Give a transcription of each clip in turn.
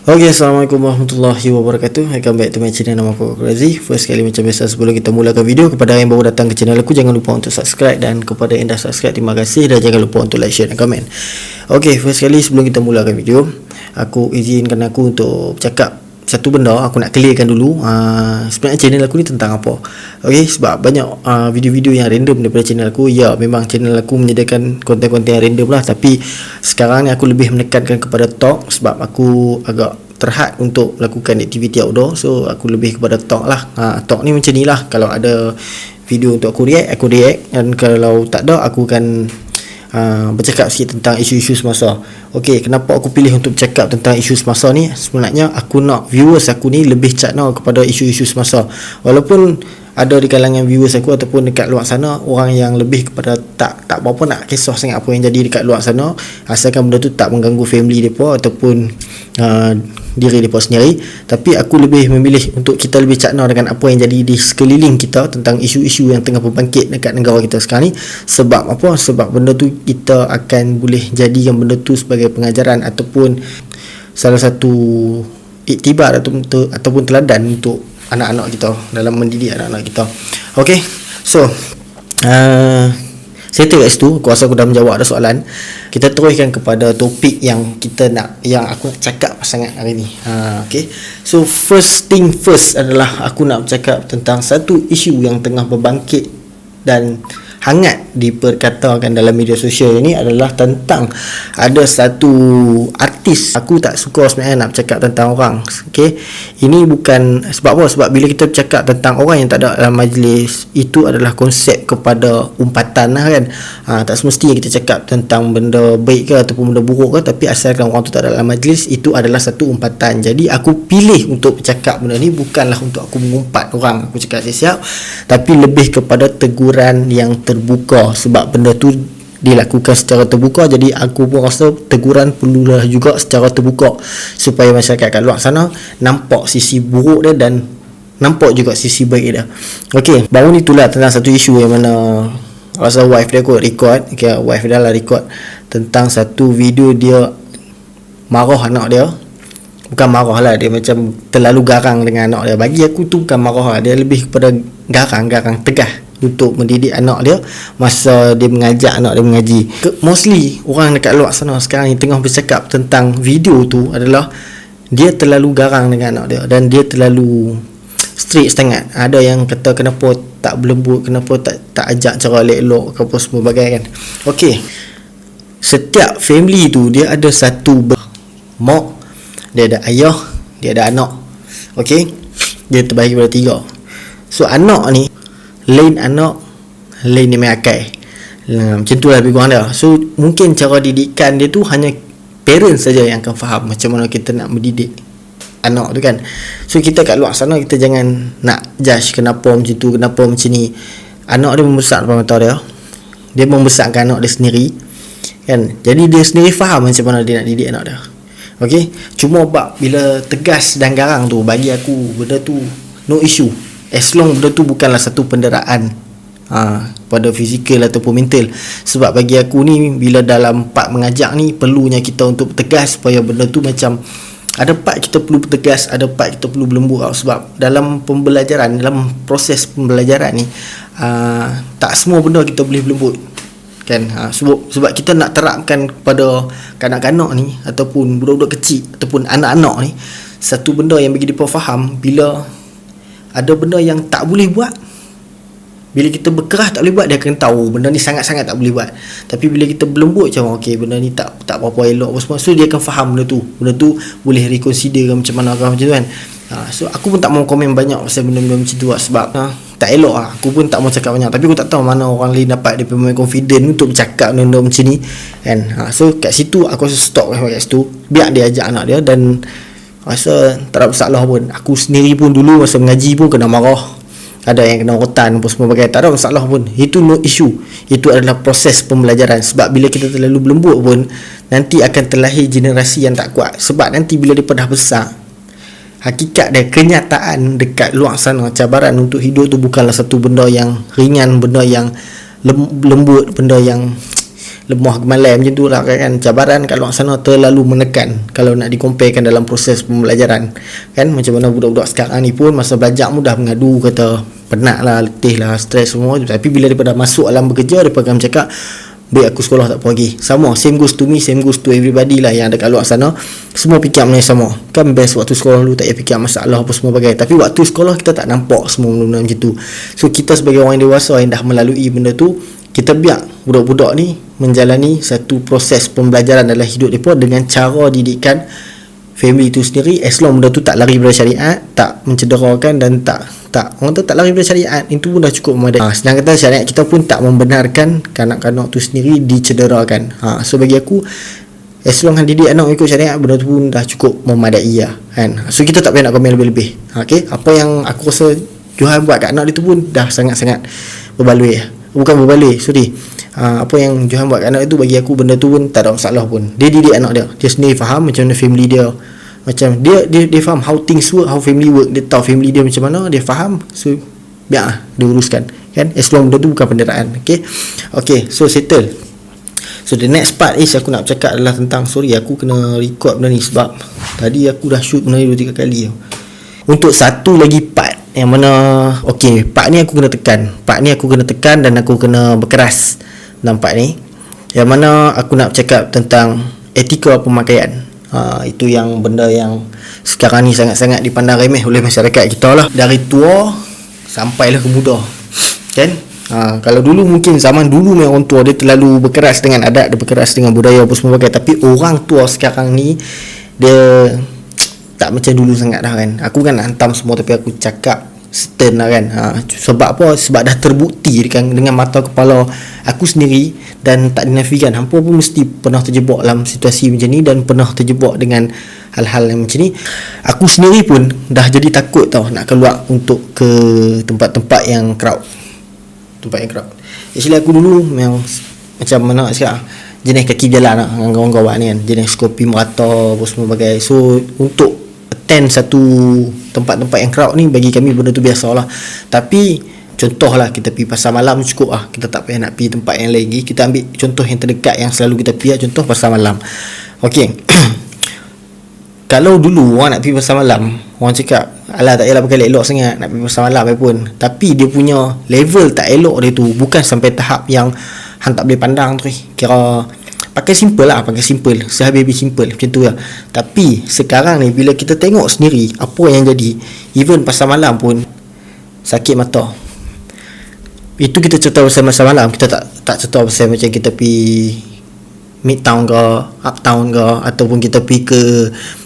Okay, Assalamualaikum warahmatullahi wabarakatuh. Welcome back to my channel. Nama aku Razi. First kali macam biasa, sebelum kita mulakan video, kepada yang baru datang ke channel aku, jangan lupa untuk subscribe. Dan kepada yang dah subscribe, terima kasih. Dan jangan lupa untuk like, share dan komen. Okay, first kali sebelum kita mulakan video, aku izinkan aku untuk bercakap satu benda. Aku nak clearkan dulu, sebenarnya channel aku ni tentang apa. Okay, sebab banyak video-video yang random daripada channel aku. Ya, memang channel aku menyediakan konten-konten yang random lah, tapi sekarang ni aku lebih menekankan kepada talk. Sebab aku agak terhad untuk melakukan aktiviti outdoor, so aku lebih kepada talk lah. Talk ni macam ni lah. Kalau ada video untuk aku react, dan kalau tak ada, aku akan bercakap sikit tentang isu-isu semasa. Okey, kenapa aku pilih untuk bercakap tentang isu semasa ni? Sebenarnya aku nak viewers aku ni lebih channel kepada isu-isu semasa. Walaupun ada di kalangan viewers aku ataupun dekat luar sana orang yang lebih kepada tak berapa nak kisah sangat apa yang jadi dekat luar sana, asalkan benda tu tak mengganggu family depa ataupun diri depa sendiri. Tapi aku lebih memilih untuk kita lebih cakna dengan apa yang jadi di sekeliling kita tentang isu-isu yang tengah berbangkit dekat negara kita sekarang ni. Sebab apa? Sebab benda tu kita akan boleh jadikan benda tu sebagai pengajaran ataupun salah satu iktibar ataupun teladan untuk anak-anak kita dalam mendidik anak-anak kita. Okay, so settle kat situ. Aku rasa aku dah menjawab ada soalan. Kita teruskan kepada topik yang kita nak, yang aku nak cakap sangat hari ni. Okay, so first thing first adalah aku nak bercakap tentang satu isu yang tengah berbangkit dan hangat diperkatakan dalam media sosial ini, adalah tentang ada satu artis. Aku tak suka sebenarnya nak bercakap tentang orang. Okay, ini bukan sebab apa? Sebab bila kita bercakap tentang orang yang tak ada dalam majlis, itu adalah konsep kepada umpatan lah kan. Tak semestinya kita cakap tentang benda baik ke ataupun benda buruk ke, tapi asalkan orang tu tak ada dalam majlis, itu adalah satu umpatan. Jadi aku pilih untuk bercakap benda ni bukanlah untuk aku mengumpat orang, aku cakap siap-siap, tapi lebih kepada teguran yang terbuka. Sebab benda tu dilakukan secara terbuka, jadi aku pun rasa teguran perlulah juga secara terbuka supaya masyarakat kat luar sana nampak sisi buruk dia dan nampak juga sisi baik dia. Okey, baru ni itulah tentang satu isu yang mana rasa wife dia kot record. Okay, wife dia lah record tentang satu video dia marah anak dia. Bukan marah lah, dia macam terlalu garang dengan anak dia. Bagi aku tu bukan marah lah, dia lebih kepada garang tegas untuk mendidik anak dia masa dia mengajak anak dia mengaji. Mostly orang dekat luar sana sekarang ni tengah bercakap tentang video tu adalah dia terlalu garang dengan anak dia dan dia terlalu strict sangat. Ada yang kata kenapa tak berlembut, kenapa tak ajak cara elok ke apa semua bagai kan. Okey, setiap family tu dia ada satu mak, dia ada ayah, dia ada anak. Okey, dia terbahagi pada tiga. So anak ni lain anak, lain dia main akal. Macam tu lah lebih kurang dia. So mungkin cara didikan dia tu hanya parents saja yang akan faham macam mana kita nak mendidik anak tu kan. So kita kat luar sana, kita jangan nak judge kenapa macam tu, kenapa macam ni. Anak dia membesar depan mata dia, dia membesarkan anak dia sendiri kan. Jadi dia sendiri faham macam mana dia nak didik anak dia. Okay, cuma bila tegas dan garang tu, bagi aku benda tu no issue, as long benda tu bukanlah satu penderaan pada fizikal ataupun mental. Sebab bagi aku ni, bila dalam part mengajak ni, perlunya kita untuk tegas supaya benda tu macam ada part kita perlu tegas, ada part kita perlu berlembut. Sebab dalam pembelajaran, dalam proses pembelajaran ni, tak semua benda kita boleh berlembut kan. Sebab kita nak terapkan kepada kanak-kanak ni ataupun budak-budak kecil ataupun anak-anak ni satu benda yang bagi mereka faham. Bila ada benda yang tak boleh buat, bila kita berkerah tak boleh buat, dia akan tahu benda ni sangat-sangat tak boleh buat. Tapi bila kita berlembut macam okey, benda ni tak berapa elok apa semua, so dia akan faham benda tu boleh reconsider macam mana macam tu kan. So aku pun tak mau komen banyak pasal benda-benda macam tu lah, sebab tak elok lah. Aku pun tak mau cakap banyak, tapi aku tak tahu mana orang lain dapat dia punya confident untuk bercakap benda macam ni kan. So kat situ aku rasa stop kat situ, biar dia ajak anak dia. Dan rasa tak ada masalah pun. Aku sendiri pun dulu masa mengaji pun kena marah, ada yang kena rotan apa semua bagai, tak ada masalah pun. Itu no issue. Itu adalah proses pembelajaran. Sebab bila kita terlalu berlembut pun, nanti akan terlahir generasi yang tak kuat. Sebab nanti bila dia dah besar, hakikat dia, kenyataan dekat luar sana, cabaran untuk hidup tu bukanlah satu benda yang ringan, benda yang lembut, benda yang lemah gemalam macam tu lah kan. Cabaran kat luar sana terlalu menekan kalau nak dikomparekan dalam proses pembelajaran kan. Macam mana budak-budak sekarang ni pun masa belajar mudah mengadu, kata penat lah, letih lah, stres semua. Tapi bila daripada masuk alam bekerja, mereka akan cakap, baik aku sekolah tak apa lagi. Sama, same goes to me, same goes to everybody lah yang ada kat luar sana. Semua fikir benda yang sama. Kan best waktu sekolah dulu tak payah fikir masalah apa semua bagai. Tapi waktu sekolah kita tak nampak semua benda-benda macam tu. So kita sebagai orang dewasa yang dah melalui benda tu, kita biar budak-budak ni menjalani satu proses pembelajaran dalam hidup mereka dengan cara didikan family itu sendiri, as long benda tu tak lari daripada syariat, tak mencederakan dan tak orang tu tak lari daripada syariat, itu pun dah cukup memadai. Sedangkan kata syariat kita pun tak membenarkan kanak-kanak tu sendiri dicederakan. So bagi aku, as long didik anak ikut syariat, benda tu pun dah cukup memadai lah kan. So kita tak payah nak komen lebih-lebih. Okay, apa yang aku rasa Johan buat kat anak dia tu pun dah sangat-sangat berbaloi lah. Bukan berbaloi, sorry. Apa yang Johan buat kat anak itu, bagi aku benda tu pun tak ada masalah pun. Dia didik anak dia, dia sendiri faham macam mana family dia, macam dia faham how things work, how family work. Dia tahu family dia macam mana, dia faham. So biar dia uruskan kan, as long benda tu bukan penderaan. Okay, so settle. So the next part is aku nak cakap adalah tentang, sorry aku kena record benda ni sebab tadi aku dah shoot benda ni 2-3 kali tau. Untuk satu lagi part yang mana, okay, part ni aku kena tekan dan aku kena berkeras dalam part ni, yang mana aku nak cakap tentang etika pemakaian. Itu yang benda yang sekarang ni sangat-sangat dipandang remeh oleh masyarakat kita lah, dari tua sampailah ke muda kan. Kalau dulu mungkin zaman dulu memang orang tua dia terlalu berkeras dengan adat, dia berkeras dengan budaya apa semua bagai. Tapi orang tua sekarang ni dia tak macam dulu sangat dah kan. Aku kan hantam semua tapi aku cakap stern lah kan. Sebab apa? Sebab dah terbukti dengan mata kepala aku sendiri, dan tak dinafikan, hampa pun mesti pernah terjebak dalam situasi macam ni dan pernah terjebak dengan hal-hal yang macam ni. Aku sendiri pun dah jadi takut tau nak keluar untuk ke tempat-tempat yang crowd. Actually aku dulu memang macam mana nak cakap, jenis kaki jalan lah dengan kawan-kawan ni kan, jenis kopi merata apa semua bagai. So untuk attend satu tempat-tempat yang crowd ni, bagi kami benda tu biasalah. Tapi contohlah kita pergi pasar malam cukup lah, kita tak payah nak pergi tempat yang lain lagi. Kita ambil contoh yang terdekat yang selalu kita pergi, contoh pasar malam. Okay. Kalau dulu orang nak pergi pasar malam, orang cakap, alah tak payahlah pakai elok sangat nak pergi pasar malam pun. Tapi dia punya level tak elok dia tu bukan sampai tahap yang hang tak boleh pandang tu. Kira pakai simple, sehabis-habis simple macam tu lah. Tapi sekarang ni bila kita tengok sendiri apa yang jadi, even pasar malam pun sakit mata. Itu kita cerita pasal pasar malam, kita tak cerita pasal macam kita pergi midtown ke uptown ke, ataupun kita pergi ke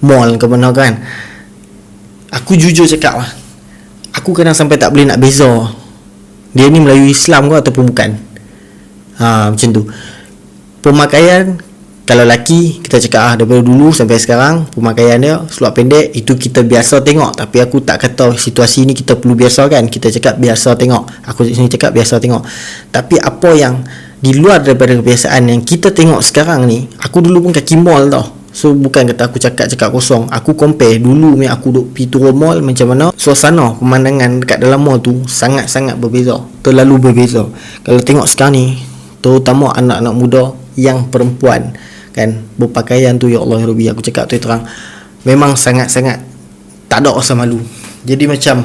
mall ke mana kan. Aku jujur cakap lah, aku kadang sampai tak boleh nak beza dia ni Melayu Islam ke ataupun bukan. Macam tu. Pemakaian, kalau lelaki kita cakap daripada dulu sampai sekarang pemakaian dia seluar pendek, itu kita biasa tengok. Tapi aku tak kata situasi ni kita perlu biasakan, kita cakap biasa tengok. Aku sini cakap biasa tengok. Tapi apa yang di luar daripada kebiasaan yang kita tengok sekarang ni, aku dulu pun kaki mall tau. So bukan kata aku cakap kosong, aku compare dulu aku duduk pergi turun mall, macam mana suasana pemandangan dekat dalam mall tu sangat-sangat berbeza, terlalu berbeza. Kalau tengok sekarang ni, terutama anak-anak muda yang perempuan kan, berpakaian tu, ya Allah ya Rabbi, aku cakap tu terang, memang sangat-sangat tak ada rasa malu. Jadi macam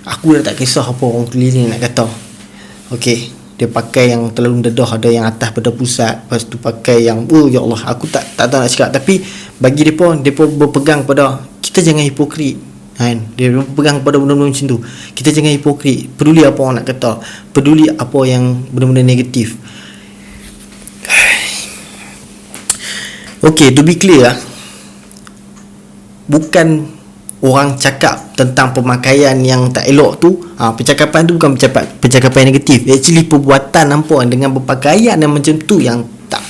aku dah tak kisah apa orang keliling nak kata. Okay, dia pakai yang terlalu dedah, ada yang atas pada pusat, lepas tu pakai yang ya Allah, aku tak tahu nak cakap. Tapi bagi mereka berpegang pada, kita jangan hipokrit kan. Dia berpegang pada benda-benda macam tu, kita jangan hipokrit. Peduli apa orang nak kata, peduli apa yang benda-benda negatif. Okay, to be clear, bukan orang cakap tentang pemakaian yang tak elok tu, percakapan tu bukan percakapan negatif. Actually perbuatan nampak dengan berpakaian yang macam tu yang tak,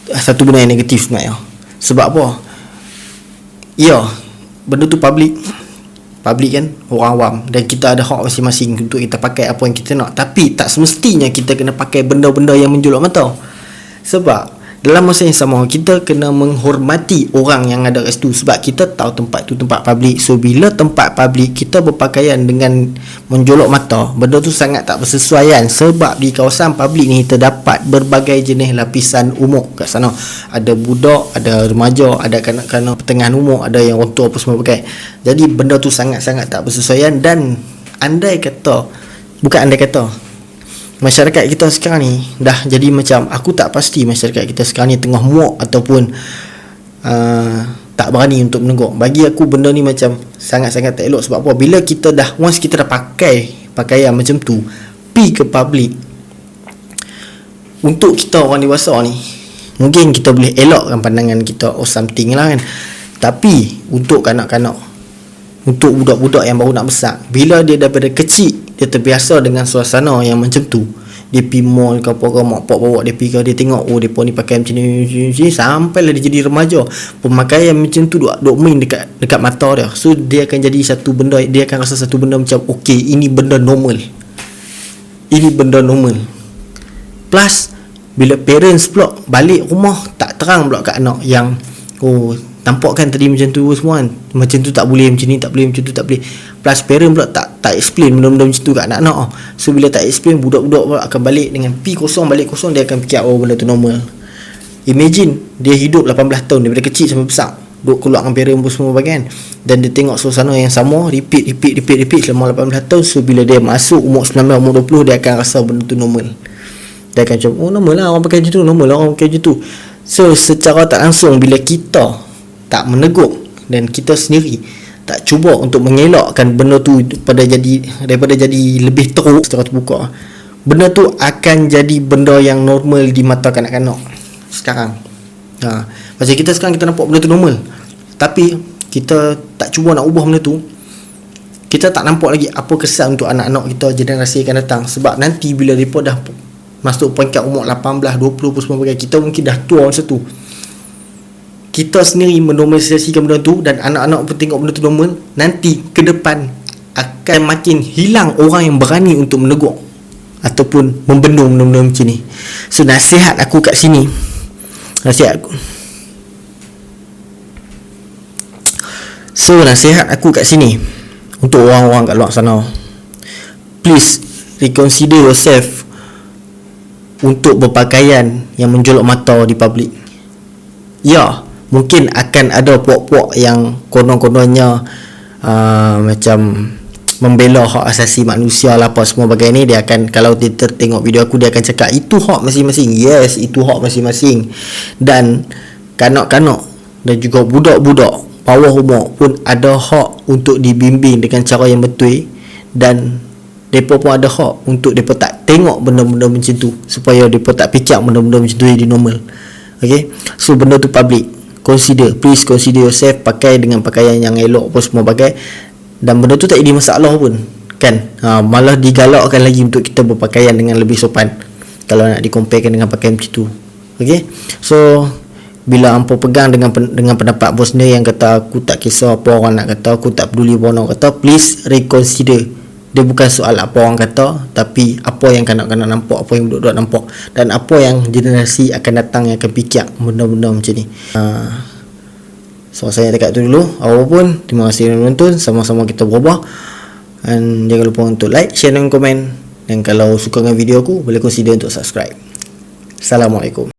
satu benda yang negatif sebenarnya. Sebab apa? Ya, benda tu public kan, orang awam, dan kita ada hak masing-masing untuk kita pakai apa yang kita nak. Tapi tak semestinya kita kena pakai benda-benda yang menjolok mata. Sebab dalam masa yang sama kita kena menghormati orang yang ada kat situ, sebab kita tahu tempat tu tempat public. So bila tempat public kita berpakaian dengan menjolok mata, benda tu sangat tak bersesuaian. Sebab di kawasan public ni terdapat berbagai jenis lapisan umur kat sana. Ada budak, ada remaja, ada kanak-kanak pertengahan umur, ada yang orang tua apa semua pakai. Jadi benda tu sangat-sangat tak bersesuaian. Dan bukan andai kata masyarakat kita sekarang ni dah jadi macam, aku tak pasti masyarakat kita sekarang ni tengah muak ataupun tak berani untuk menegur. Bagi aku benda ni macam sangat-sangat tak elok. Sebab apa? Bila kita dah once kita dah pakai pakaian macam tu, pi ke public, untuk kita orang dewasa ni mungkin kita boleh elokkan pandangan kita or something lah kan. Tapi untuk kanak-kanak, untuk budak-budak yang baru nak besar, bila dia daripada kecil dia terbiasa dengan suasana yang macam tu, dia pergi mall ke apa ke, mak pak bawa dia pergi ke, dia tengok depa ni pakai macam ni sampailah dia jadi remaja, pemakaian macam tu duk main dekat mata dia. So dia akan jadi satu benda, dia akan rasa satu benda macam okey, ini benda normal. Plus bila parents pula balik rumah tak terang pula kat anak yang nampak kan tadi macam tu semua kan, macam tu tak boleh, macam ni tak boleh, macam tu tak boleh. Plus parent pula tak explain benda-benda macam tu kat anak-anak. So bila tak explain, budak-budak pula akan balik dengan pi kosong, balik kosong. Dia akan fikir benda tu normal. Imagine dia hidup 18 tahun daripada kecil sampai besar, duk keluar dengan parent pun semua bagian, dan dia tengok suasana yang sama repeat selama 18 tahun. So bila dia masuk umur 19, umur 20, dia akan rasa benda tu normal. Dia akan macam normal lah orang pakai macam tu, normal lah orang pakai macam tu. So secara tak langsung, bila kita tak menegur dan kita sendiri tak cuba untuk mengelakkan benda tu daripada jadi lebih teruk secara terbuka, benda tu akan jadi benda yang normal di mata kanak-kanak sekarang. Macam kita sekarang, kita nampak benda tu normal, tapi kita tak cuba nak ubah benda tu, kita tak nampak lagi apa kesan untuk anak-anak kita generasi akan datang. Sebab nanti bila mereka dah masuk peringkat umur 18, 20 pun semua bagai, kita mungkin dah tua masa tu. Kita sendiri menormalisasikan benda tu dan anak-anak pun tengok benda tu normal. Nanti ke depan akan makin hilang orang yang berani untuk menegur ataupun membendung benda-benda macam ni. So nasihat aku kat sini, untuk orang-orang kat luar sana, please reconsider yourself untuk berpakaian yang menjolok mata di public. Ya, mungkin akan ada puak-puak yang konon-kononnya macam membela hak asasi manusia lah apa semua bagai ni. Dia akan, kalau dia tengok video aku, dia akan cakap itu hak masing-masing. Yes, itu hak masing-masing. Dan kanak-kanak dan juga budak-budak bawah umur pun ada hak untuk dibimbing dengan cara yang betul, dan mereka pun ada hak untuk mereka tak tengok benda-benda macam tu, supaya mereka tak fikir benda-benda macam tu jadi normal. Okay, so benda tu public, please consider yourself, pakai dengan pakaian yang elok apa semua bagai, dan benda tu tak jadi masalah pun kan. Malah digalakkan lagi untuk kita berpakaian dengan lebih sopan kalau nak dikomparekan dengan pakaian macam tu. Okay, so bila hampa pegang dengan pendapat bos sendiri yang kata aku tak kisah apa orang nak kata, aku tak peduli apa orang kata, please reconsider. Dia bukan soal apa orang kata, tapi apa yang kanak-kanak nampak, apa yang budak-budak nampak, dan apa yang generasi akan datang yang akan fikir benda-benda macam ni. So saya dekat tu dulu. Apapun, terima kasih kerana menonton. Sama-sama kita berubah. Dan jangan lupa untuk like, share dan komen. Dan kalau suka dengan video aku, boleh consider untuk subscribe. Assalamualaikum.